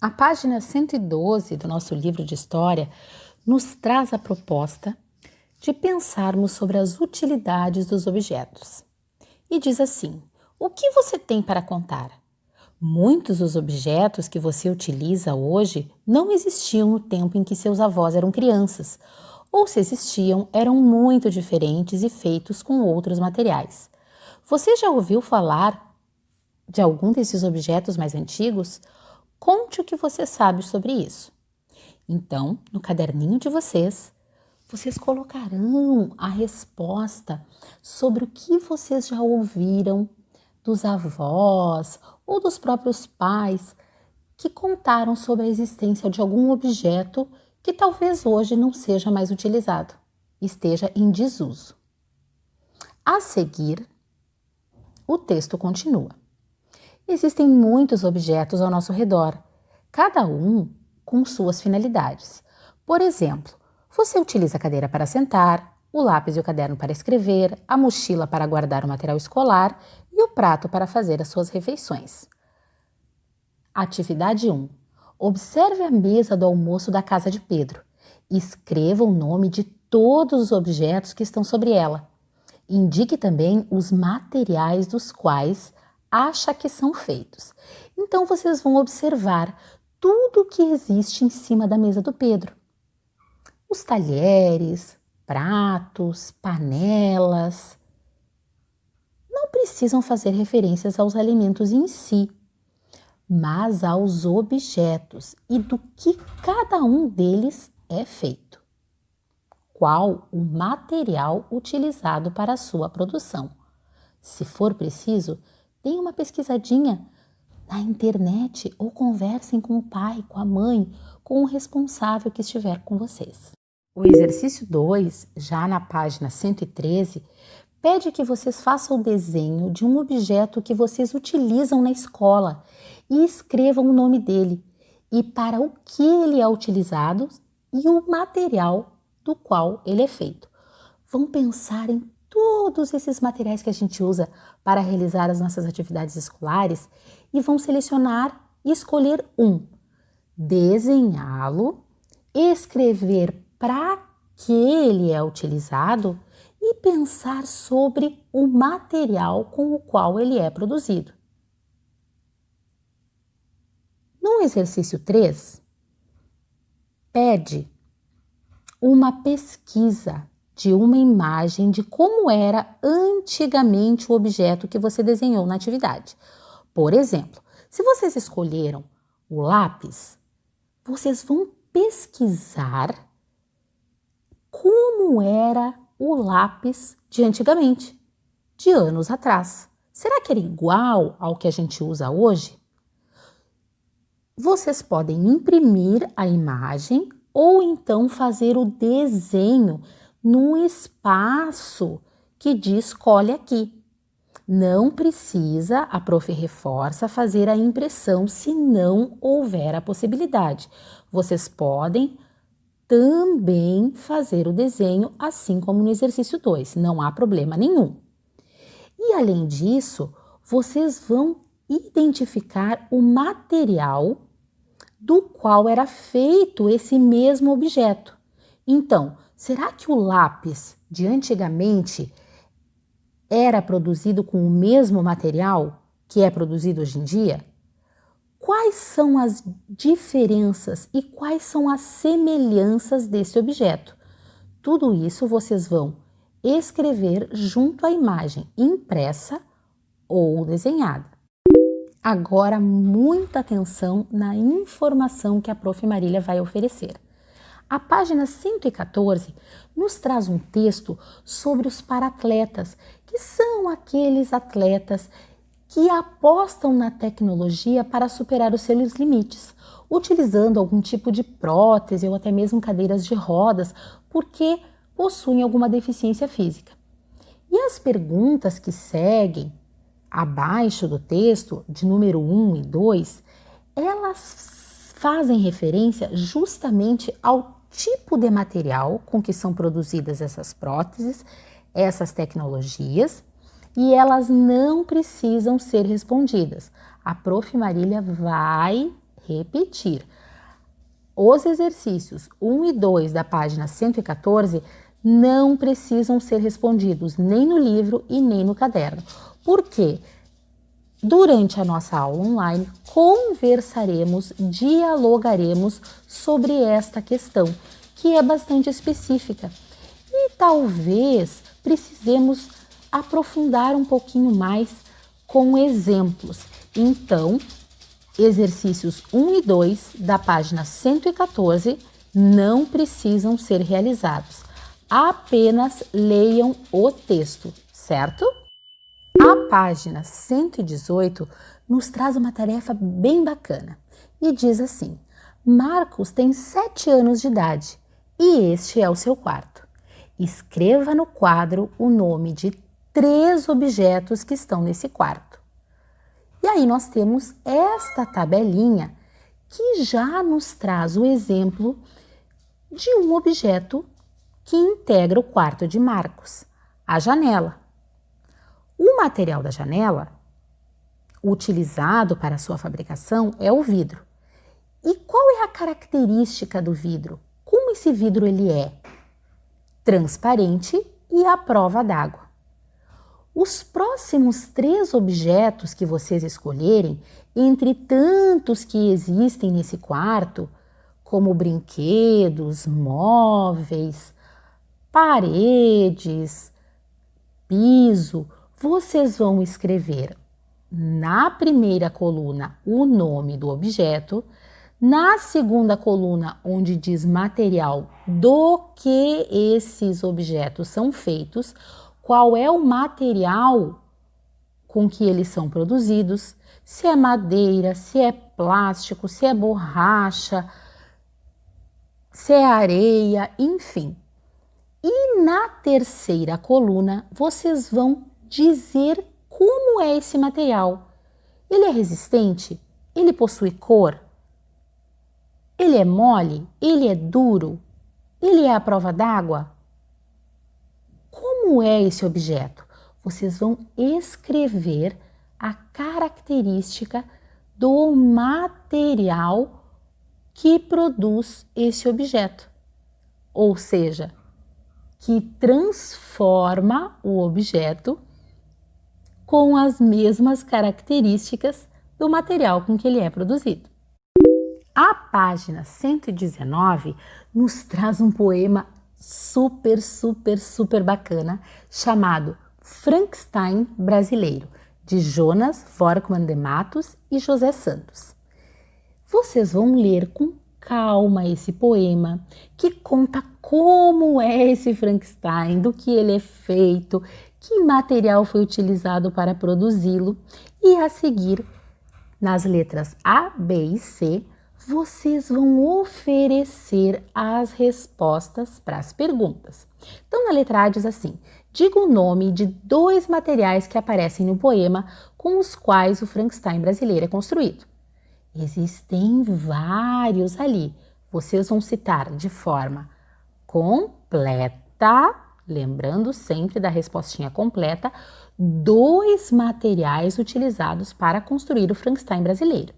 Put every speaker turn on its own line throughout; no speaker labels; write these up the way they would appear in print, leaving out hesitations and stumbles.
A página 112 do nosso livro de história nos traz a proposta de pensarmos sobre as utilidades dos objetos. E diz assim: o que você tem para contar? Muitos dos objetos que você utiliza hoje não existiam no tempo em que seus avós eram crianças, ou se existiam, eram muito diferentes e feitos com outros materiais. Você já ouviu falar de algum desses objetos mais antigos? Conte o que você sabe sobre isso. Então, no caderninho de vocês colocarão a resposta sobre o que vocês já ouviram dos avós ou dos próprios pais que contaram sobre a existência de algum objeto que talvez hoje não seja mais utilizado, esteja em desuso. A seguir, o texto continua. Existem muitos objetos ao nosso redor, cada um com suas finalidades. Por exemplo, você utiliza a cadeira para sentar, o lápis e o caderno para escrever, a mochila para guardar o material escolar e o prato para fazer as suas refeições. Atividade 1. Observe a mesa do almoço da casa de Pedro. Escreva o nome de todos os objetos que estão sobre ela. Indique também os materiais dos quais acha que são feitos. Então vocês vão observar tudo o que existe em cima da mesa do Pedro. Os talheres, pratos, panelas. Não precisam fazer referências aos alimentos em si, mas aos objetos e do que cada um deles é feito. Qual o material utilizado para a sua produção? Se for preciso, deem uma pesquisadinha na internet ou conversem com o pai, com a mãe, com o responsável que estiver com vocês. O exercício 2, já na página 113, pede que vocês façam o desenho de um objeto que vocês utilizam na escola e escrevam o nome dele e para o que ele é utilizado e o material do qual ele é feito. Vão pensar em todos esses materiais que a gente usa para realizar as nossas atividades escolares e vão selecionar e escolher um, desenhá-lo, escrever para que ele é utilizado e pensar sobre o material com o qual ele é produzido. No exercício 3, pede uma pesquisa de uma imagem de como era antigamente o objeto que você desenhou na atividade. Por exemplo, se vocês escolheram o lápis, vocês vão pesquisar como era o lápis de antigamente, de anos atrás. Será que era igual ao que a gente usa hoje? Vocês podem imprimir a imagem ou então fazer o desenho no espaço que diz "escolhe aqui". Não precisa, a prof reforça, fazer a impressão se não houver a possibilidade. Vocês podem também fazer o desenho assim como no exercício 2, não há problema nenhum. E além disso, vocês vão identificar o material do qual era feito esse mesmo objeto. Então, será que o lápis de antigamente era produzido com o mesmo material que é produzido hoje em dia? Quais são as diferenças e quais são as semelhanças desse objeto? Tudo isso vocês vão escrever junto à imagem impressa ou desenhada. Agora, muita atenção na informação que a prof. Marília vai oferecer. A página 114 nos traz um texto sobre os paratletas, que são aqueles atletas que apostam na tecnologia para superar os seus limites, utilizando algum tipo de prótese ou até mesmo cadeiras de rodas, porque possuem alguma deficiência física. E as perguntas que seguem abaixo do texto, de número 1 e 2, elas fazem referência justamente ao tipo de material com que são produzidas essas próteses, essas tecnologias, e elas não precisam ser respondidas. A prof. Marília vai repetir. Os exercícios 1 e 2 da página 114 não precisam ser respondidos nem no livro e nem no caderno. Por quê? Durante a nossa aula online, conversaremos, dialogaremos sobre esta questão, que é bastante específica. E talvez precisemos aprofundar um pouquinho mais com exemplos. Então, exercícios 1 e 2 da página 114 não precisam ser realizados. Apenas leiam o texto, certo? A página 118 nos traz uma tarefa bem bacana e diz assim: Marcos tem 7 anos de idade e este é o seu quarto. Escreva no quadro o nome de 3 objetos que estão nesse quarto. E aí nós temos esta tabelinha que já nos traz o exemplo de um objeto que integra o quarto de Marcos, a janela. O material da janela, utilizado para sua fabricação, é o vidro. E qual é a característica do vidro? Como esse vidro ele é? Transparente e à prova d'água. Os próximos 3 objetos que vocês escolherem, entre tantos que existem nesse quarto, como brinquedos, móveis, paredes, piso, vocês vão escrever na primeira coluna o nome do objeto, na segunda coluna, onde diz material do que esses objetos são feitos, qual é o material com que eles são produzidos, se é madeira, se é plástico, se é borracha, se é areia, enfim. E na terceira coluna, vocês vão dizer como é esse material. Ele é resistente? Ele possui cor? Ele é mole? Ele é duro? Ele é à prova d'água? Como é esse objeto? Vocês vão escrever a característica do material que produz esse objeto. Ou seja, que transforma o objeto com as mesmas características do material com que ele é produzido. A página 119 nos traz um poema super bacana chamado Frankenstein Brasileiro, de Jonas Workman de Matos e José Santos. Vocês vão ler com calma esse poema que conta como é esse Frankenstein, do que ele é feito, que material foi utilizado para produzi-lo e a seguir, nas letras A, B e C, vocês vão oferecer as respostas para as perguntas. Então, na letra A diz assim: diga o nome de 2 materiais que aparecem no poema com os quais o Frankenstein brasileiro é construído. Existem vários ali. Vocês vão citar de forma completa, lembrando sempre da respostinha completa, 2 materiais utilizados para construir o Frankenstein brasileiro.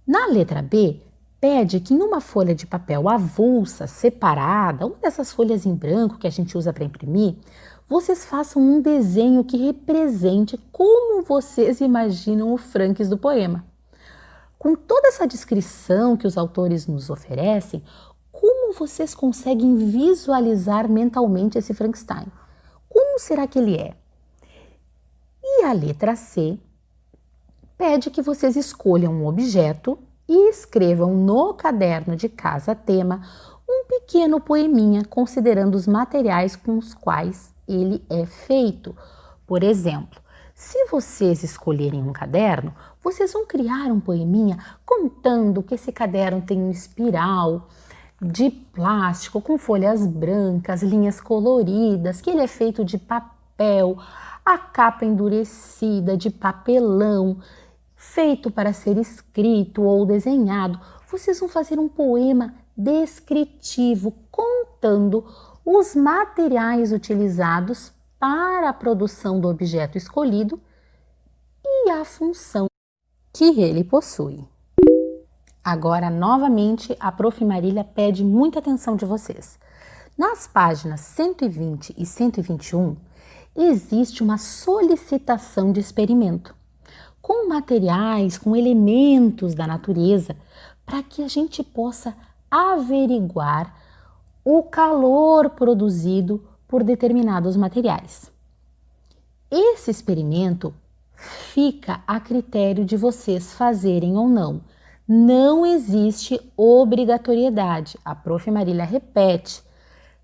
Na letra B, pede que em uma folha de papel avulsa, separada, uma dessas folhas em branco que a gente usa para imprimir, vocês façam um desenho que represente como vocês imaginam o Franks do poema. Com toda essa descrição que os autores nos oferecem, como vocês conseguem visualizar mentalmente esse Frankenstein? Como será que ele é? E a letra C pede que vocês escolham um objeto e escrevam no caderno de casa tema um pequeno poeminha considerando os materiais com os quais ele é feito. Por exemplo, se vocês escolherem um caderno, vocês vão criar um poeminha contando que esse caderno tem um espiral de plástico com folhas brancas, linhas coloridas, que ele é feito de papel, a capa endurecida de papelão, feito para ser escrito ou desenhado. Vocês vão fazer um poema descritivo contando os materiais utilizados para a produção do objeto escolhido e a função que ele possui. Agora, novamente, a Prof. Marília pede muita atenção de vocês. Nas páginas 120 e 121, existe uma solicitação de experimento, com materiais, com elementos da natureza, para que a gente possa averiguar o calor produzido por determinados materiais. Esse experimento fica a critério de vocês fazerem ou não. Não existe obrigatoriedade. A Prof. Marília repete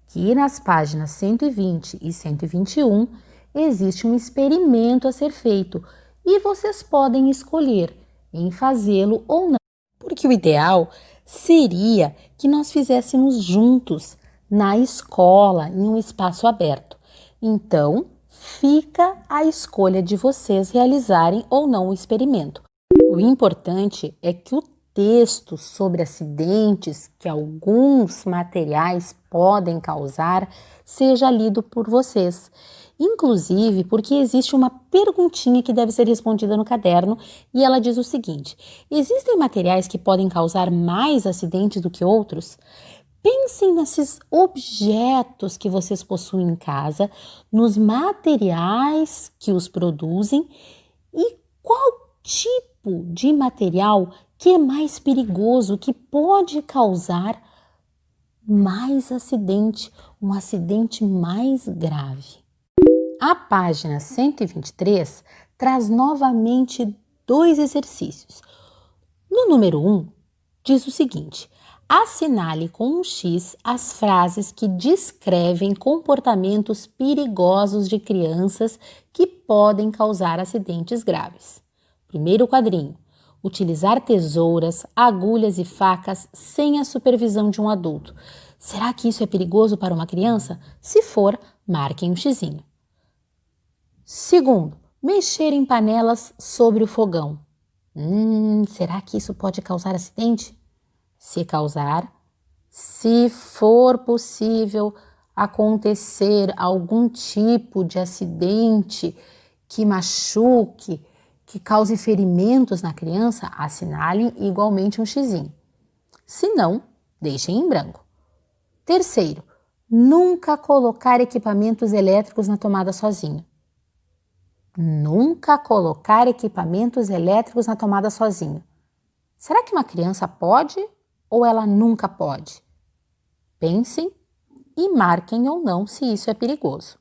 que nas páginas 120 e 121 existe um experimento a ser feito e vocês podem escolher em fazê-lo ou não. Porque o ideal seria que nós fizéssemos juntos na escola, em um espaço aberto. Então, fica a escolha de vocês realizarem ou não o experimento. O importante é que o texto sobre acidentes que alguns materiais podem causar seja lido por vocês. Inclusive porque existe uma perguntinha que deve ser respondida no caderno e ela diz o seguinte: existem materiais que podem causar mais acidentes do que outros? Pensem nesses objetos que vocês possuem em casa, nos materiais que os produzem e qual tipo de material que é mais perigoso, que pode causar mais acidente, um acidente mais grave. A página 123 traz novamente 2 exercícios. No número 1, diz o seguinte: assinale com um X as frases que descrevem comportamentos perigosos de crianças que podem causar acidentes graves. Primeiro quadrinho: utilizar tesouras, agulhas e facas sem a supervisão de um adulto. Será que isso é perigoso para uma criança? Se for, marquem um xizinho. Segundo, mexer em panelas sobre o fogão. Será que isso pode causar acidente? Se causar, se for possível acontecer algum tipo de acidente que machuque, que cause ferimentos na criança, assinalem igualmente um xizinho. Se não, deixem em branco. Terceiro, nunca colocar equipamentos elétricos na tomada sozinho. Nunca colocar equipamentos elétricos na tomada sozinho. Será que uma criança pode ou ela nunca pode? Pensem e marquem ou não se isso é perigoso.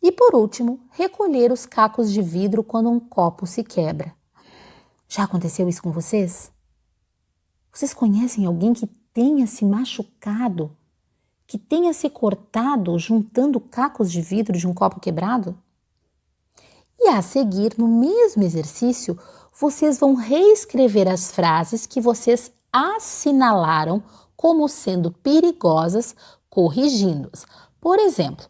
E por último, recolher os cacos de vidro quando um copo se quebra. Já aconteceu isso com vocês? Vocês conhecem alguém que tenha se machucado, que tenha se cortado juntando cacos de vidro de um copo quebrado? E a seguir, no mesmo exercício, vocês vão reescrever as frases que vocês assinalaram como sendo perigosas, corrigindo-as. Por exemplo,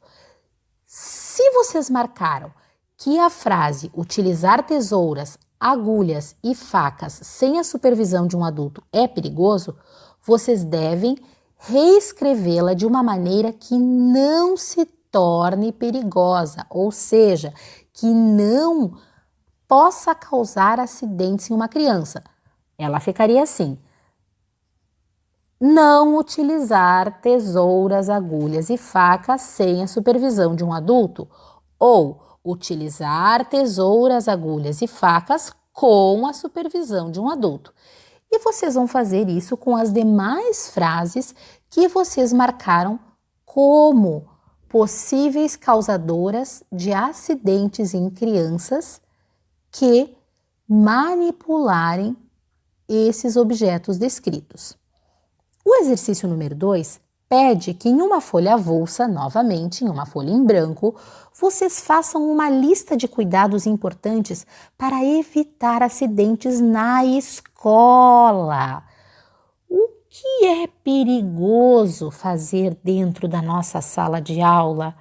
se vocês marcaram que a frase utilizar tesouras, agulhas e facas sem a supervisão de um adulto é perigoso, vocês devem reescrevê-la de uma maneira que não se torne perigosa, ou seja, que não possa causar acidentes em uma criança. Ela ficaria assim: não utilizar tesouras, agulhas e facas sem a supervisão de um adulto, ou utilizar tesouras, agulhas e facas com a supervisão de um adulto. E vocês vão fazer isso com as demais frases que vocês marcaram como possíveis causadoras de acidentes em crianças que manipularem esses objetos descritos. O exercício número 2 pede que em uma folha avulsa, novamente em uma folha em branco, vocês façam uma lista de cuidados importantes para evitar acidentes na escola. O que é perigoso fazer dentro da nossa sala de aula,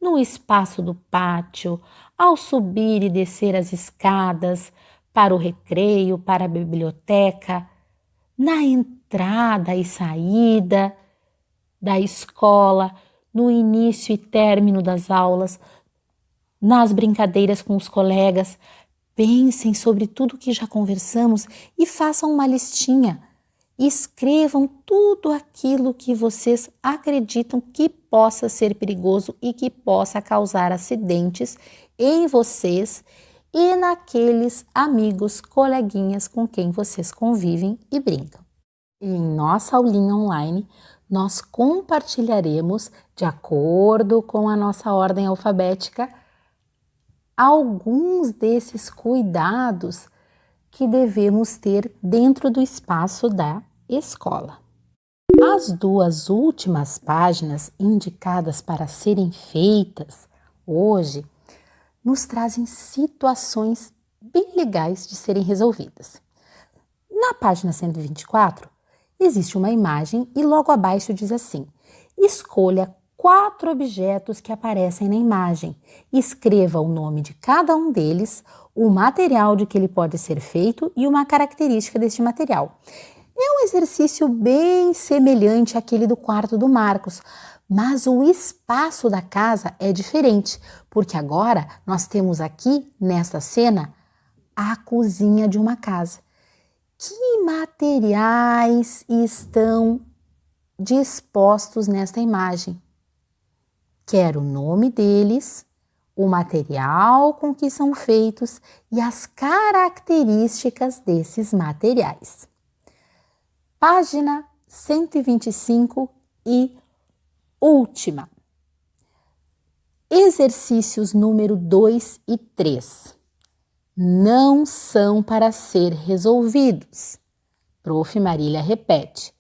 no espaço do pátio, ao subir e descer as escadas, para o recreio, para a biblioteca, na entrada e saída da escola, no início e término das aulas, nas brincadeiras com os colegas? Pensem sobre tudo que já conversamos e façam uma listinha. Escrevam tudo aquilo que vocês acreditam que possa ser perigoso e que possa causar acidentes em vocês e naqueles amigos, coleguinhas com quem vocês convivem e brincam. Em nossa aulinha online, nós compartilharemos, de acordo com a nossa ordem alfabética, alguns desses cuidados que devemos ter dentro do espaço da escola. As duas últimas páginas indicadas para serem feitas hoje nos trazem situações bem legais de serem resolvidas. Na página 124, existe uma imagem e logo abaixo diz assim: escolha 4 objetos que aparecem na imagem. Escreva o nome de cada um deles, o material de que ele pode ser feito e uma característica deste material. É um exercício bem semelhante àquele do quarto do Marcos, mas o espaço da casa é diferente, porque agora nós temos aqui, nesta cena, a cozinha de uma casa. Que materiais estão dispostos nesta imagem? Quero o nome deles, o material com que são feitos e as características desses materiais. Página 125 e última. Exercícios número 2 e 3. Não são para ser resolvidos. Prof. Marília repete.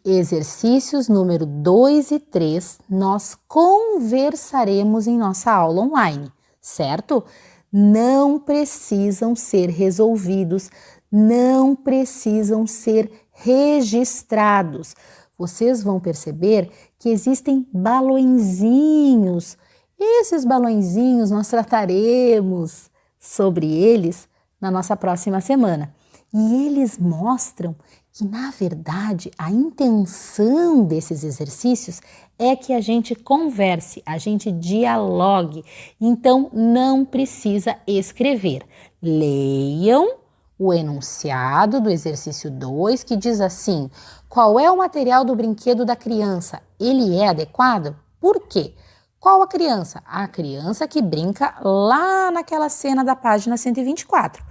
Exercícios número 2 e 3 nós conversaremos em nossa aula online, certo? Não precisam ser resolvidos, não precisam ser registrados. Vocês vão perceber que existem balõezinhos. Esses balõezinhos nós trataremos sobre eles na nossa próxima semana. E eles mostram que, na verdade, a intenção desses exercícios é que a gente converse, a gente dialogue. Então, não precisa escrever. Leiam o enunciado do exercício 2, que diz assim: qual é o material do brinquedo da criança? Ele é adequado? Por quê? Qual a criança? A criança que brinca lá naquela cena da página 124.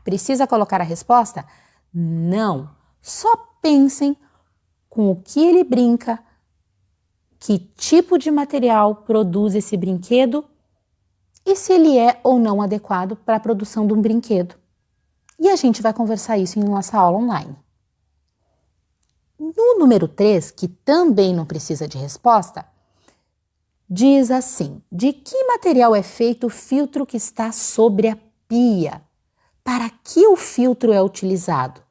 Precisa colocar a resposta? Não. Só pensem com o que ele brinca, que tipo de material produz esse brinquedo e se ele é ou não adequado para a produção de um brinquedo. E a gente vai conversar isso em nossa aula online. No número 3, que também não precisa de resposta, diz assim: de que material é feito o filtro que está sobre a pia? Para que o filtro é utilizado?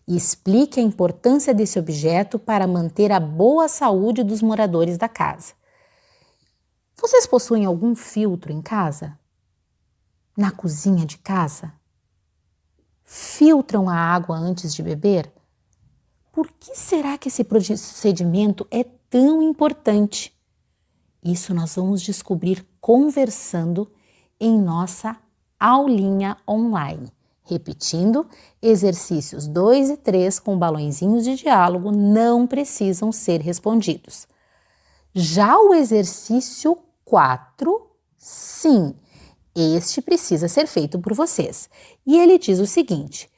E explique a importância desse objeto para manter a boa saúde dos moradores da casa. Vocês possuem algum filtro em casa? Na cozinha de casa? Filtram a água antes de beber? Por que será que esse procedimento é tão importante? Isso nós vamos descobrir conversando em nossa aulinha online. Repetindo, exercícios 2 e 3 com balõezinhos de diálogo não precisam ser respondidos. Já o exercício 4, sim, este precisa ser feito por vocês. E ele diz o seguinte: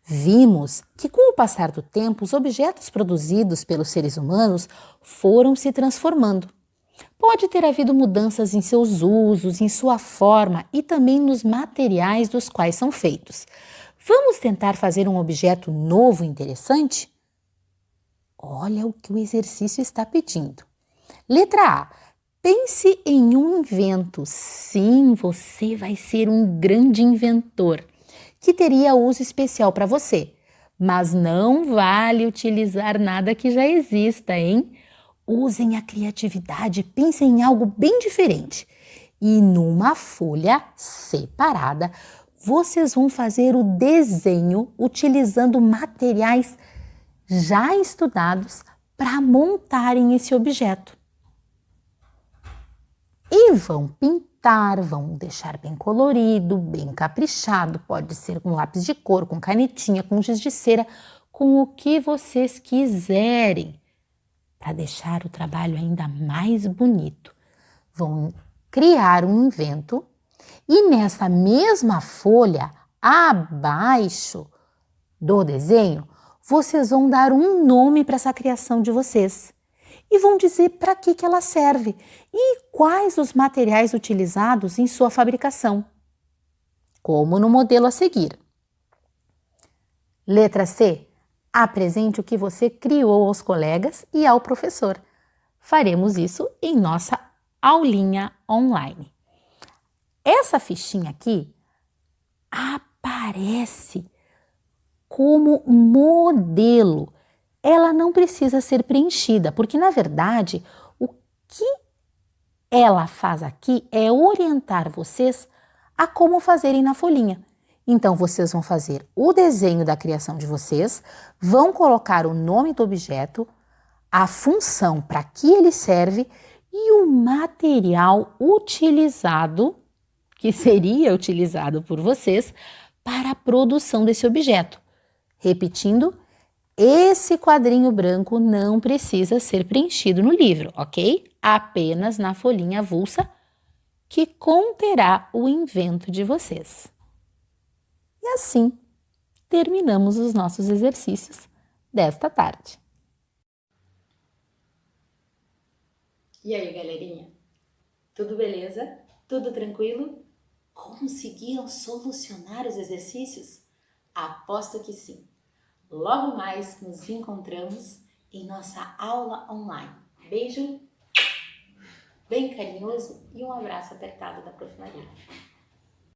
vimos que com o passar do tempo os objetos produzidos pelos seres humanos foram se transformando. Pode ter havido mudanças em seus usos, em sua forma e também nos materiais dos quais são feitos. Vamos tentar fazer um objeto novo e interessante? Olha o que o exercício está pedindo. Letra A. Pense em um invento. Sim, você vai ser um grande inventor, que teria uso especial para você. Mas não vale utilizar nada que já exista, hein? Usem a criatividade, pensem em algo bem diferente. E numa folha separada, vocês vão fazer o desenho utilizando materiais já estudados para montarem esse objeto. E vão pintar pintar, vão deixar bem colorido, bem caprichado, pode ser com lápis de cor, com canetinha, com giz de cera, com o que vocês quiserem, para deixar o trabalho ainda mais bonito. Vão criar um invento e nessa mesma folha, abaixo do desenho, vocês vão dar um nome para essa criação de vocês e vão dizer para que ela serve e quais os materiais utilizados em sua fabricação, como no modelo a seguir. Letra C. Apresente o que você criou aos colegas e ao professor. Faremos isso em nossa aulinha online. Essa fichinha aqui aparece como modelo. Ela não precisa ser preenchida, porque na verdade o que ela faz aqui é orientar vocês a como fazerem na folhinha. Então vocês vão fazer o desenho da criação de vocês, vão colocar o nome do objeto, a função para que ele serve e o material utilizado, que seria utilizado por vocês para a produção desse objeto. Repetindo, esse quadrinho branco não precisa ser preenchido no livro, ok? Apenas na folhinha avulsa que conterá o invento de vocês. E assim, terminamos os nossos exercícios desta tarde.
E aí, galerinha? Tudo beleza? Tudo tranquilo? Conseguiram solucionar os exercícios? Aposto que sim! Logo mais nos encontramos em nossa aula online. Beijo bem carinhoso e um abraço apertado da Prof. Maria.